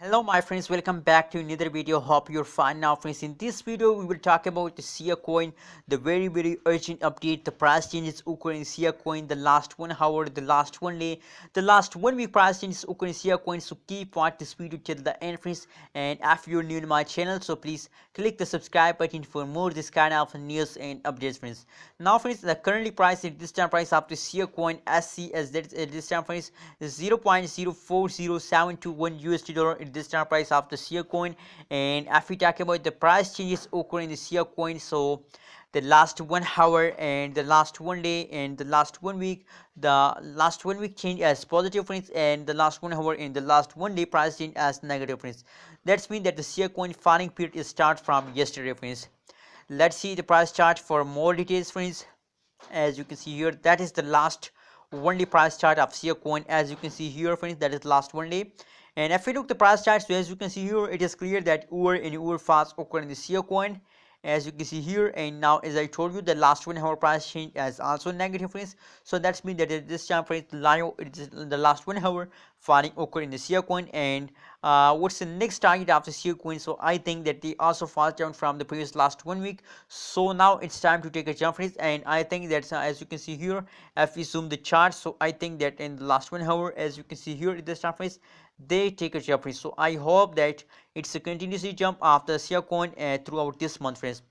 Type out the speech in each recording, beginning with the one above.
Hello my friends, welcome back to another video. Hope you're fine now friends. In this video we will talk about the Siacoin, the very urgent update. The price changes occur in Siacoin the last 1 hour, the last 1 day, the last 1 week price changes occur in Siacoin. So keep watching this video till the end friends, and if you're new to my channel, so please click the subscribe button for more this kind of news and updates friends. Now friends, the currently price at this time price of the Siacoin SC, as that is at this time price is 0.040721 USD dollar this time price of the Siacoin. And if we talk about the price changes occurring in the Siacoin, so the last 1 hour and the last 1 day and the last 1 week, the last 1 week change as positive friends, and the last 1 hour and the last 1 day price change as negative friends. That's mean that the Siacoin falling period is start from yesterday friends. Let's see the price chart for more details friends. As you can see here, that is the last 1 day price chart of Siacoin. As you can see here friends, that is last 1 day. And if we look the price chart, so as you can see here, it is clear that hour and hour fast occur in the Siacoin, as you can see here. And now as I told you, the last 1 hour price change is also negative friends. So that's mean that at this time friends, it is the last 1 hour falling occur in the Siacoin. And what's the next target of the Siacoin? So I think that they also fall down from the previous last 1 week. So now it's time to take a jump friends, and I think that as you can see here, if we zoom the chart, so I think that in the last 1 hour, as you can see here at this time friends, they take a jump friends. So I hope that it's a continuously jump after Siacoin throughout this month friends.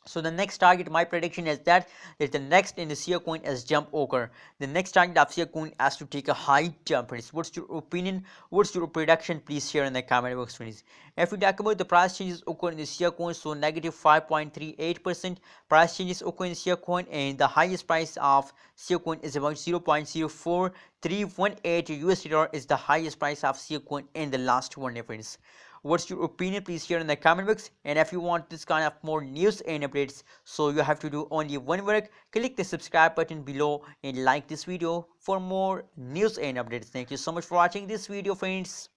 So the next target, my prediction is that the next in the Siacoin is jump occur. The next target of Siacoin has to take a high jump friends. What's your opinion? What's your prediction? Please share in the comment box friends. If we talk about the price changes occur in the Siacoin, so negative 5.38% price changes occur in Siacoin, and the highest price of Siacoin is about 0.04318 USD dollar is the highest price of Siacoin in the last 1 day friends. What's your opinion? Please share in the comment box. And if you want this kind of more news and updates, so you have to do only one work: click the subscribe button below and like this video for more news and updates. Thank you so much for watching this video friends.